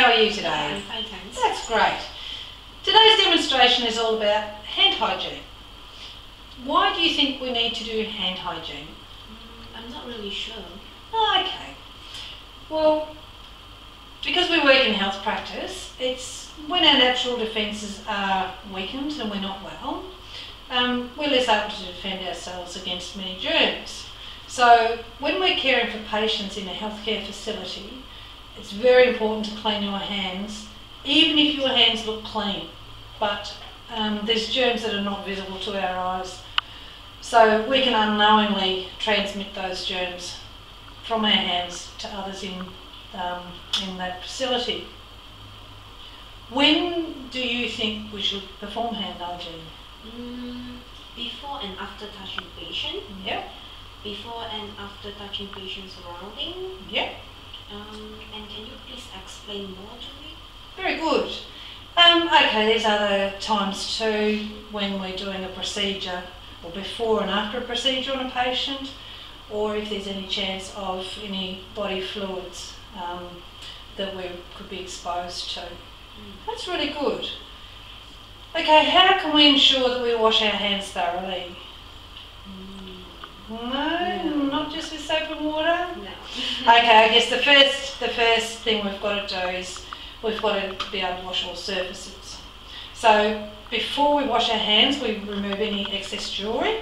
how are you today? I'm fine, thanks. That's great. Today's demonstration is all about hand hygiene. Why do you think we need to do hand hygiene? I'm not really sure. Oh, okay. Well, because we work in health practice, it's when our natural defences are weakened and we're not well, we're less able to defend ourselves against many germs. So when we're caring for patients in a healthcare facility, it's very important to clean your hands, even if your hands look clean. But there's germs that are not visible to our eyes. So we can unknowingly transmit those germs from our hands to others in that facility. When do you think we should perform hand hygiene? Before and after touching patient. Yep. Before and after touching patient surrounding. Yep. And can you please explain more to me? Very good. Okay, these are the times too when we're doing a procedure, or before and after a procedure on a patient, or if there's any chance of any body fluids that we could be exposed to. That's really good. Okay, how can we ensure that we wash our hands thoroughly? No, not just with soap and water? No. Okay, I guess the first thing we've got to do is we've got to be able to wash all surfaces. So before we wash our hands, we remove any excess jewellery.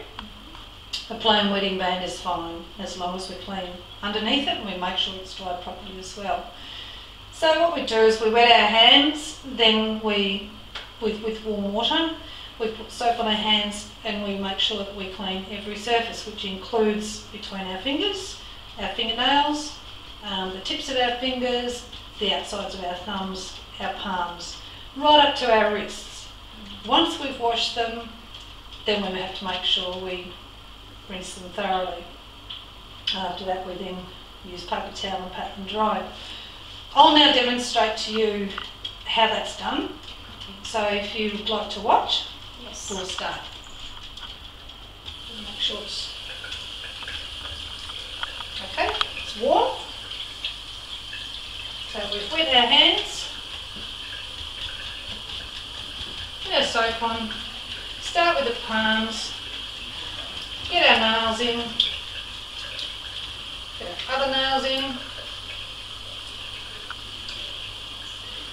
A plain wetting band is fine as long as we clean underneath it and we make sure it's dried properly as well. So what we do is we wet our hands, then with warm water, we put soap on our hands and we make sure that we clean every surface, which includes between our fingers, our fingernails, the tips of our fingers, the outsides of our thumbs, our palms, right up to our wrists. Once we've washed them, then we have to make sure we rinse them thoroughly. After that, we then use paper towel and pat them dry. I'll now demonstrate to you how that's done. So if you'd like to watch, Yes. we'll start. Make sure it's okay. It's warm. So we've wet our hands. Put our soap on. Start with the palms. Get our nails in. Get our other nails in.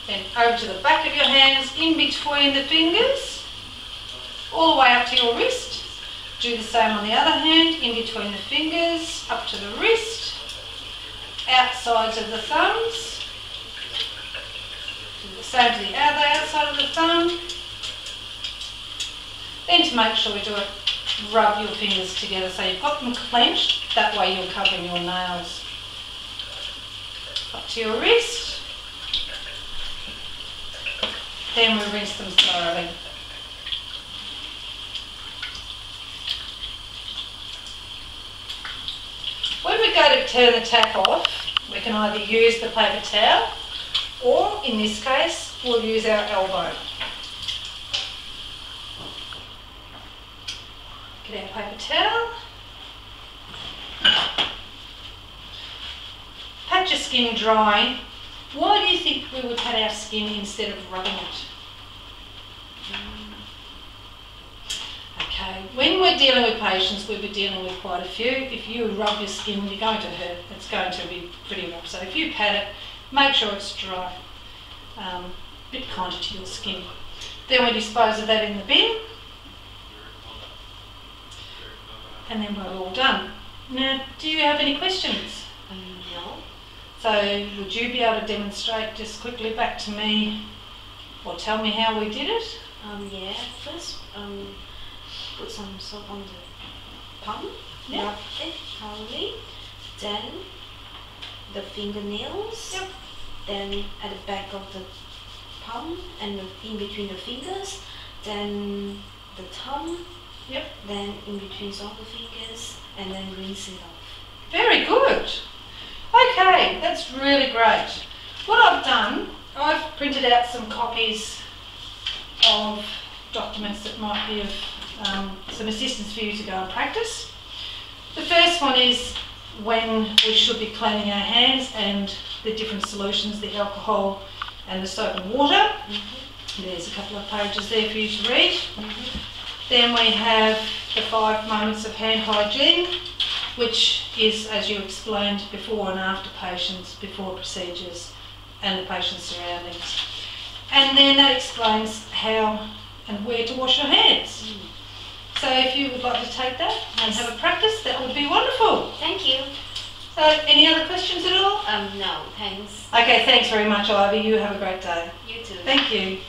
Then over to the back of your hands, in between the fingers, all the way up to your wrist. Do the same on the other hand, in between the fingers, up to the wrist, outsides of the thumbs. Do the same to the other outside of the thumb. Then to make sure we do it, rub your fingers together so you've got them clenched, that way you're covering your nails. Up to your wrist. Then we rinse them thoroughly. When we go to turn the tap off, we can either use the paper towel or, in this case, we'll use our elbow. Get our paper towel. Pat your skin dry. Why do you think we would pat our skin instead of rubbing it? Okay, when we're dealing with patients, we'll be dealing with quite a few. If you rub your skin, you're going to hurt. It's going to be pretty rough. So if you pat it, make sure it's dry. A bit kinder to your skin. Then we dispose of that in the bin. And then we're all done. Now, do you have any questions? No. So would you be able to demonstrate just quickly back to me or tell me how we did it? Yeah. First, put some soap on the palm. Yeah. Rub it thoroughly. Then the fingernails. Yep. Then at the back of the palm and in between the fingers. Then the thumb. Yep. Then in between all the fingers, and then rinse it off. Very good. Okay, that's really great. What I've done, I've printed out some copies of documents that might be of some assistance for you to go and practice. The first one is when we should be cleaning our hands and the different solutions, the alcohol and the soap and water. Mm-hmm. There's a couple of pages there for you to read. Mm-hmm. Then we have the 5 moments of hand hygiene, which is, as you explained, before and after patients, before procedures, and the patient's surroundings. And then that explains how and where to wash your hands. Mm. So if you would like to take that and have a practice, that would be wonderful. Thank you. So any other questions at all? No, thanks. Okay, thanks very much, Ivy. You have a great day. You too. Thank you.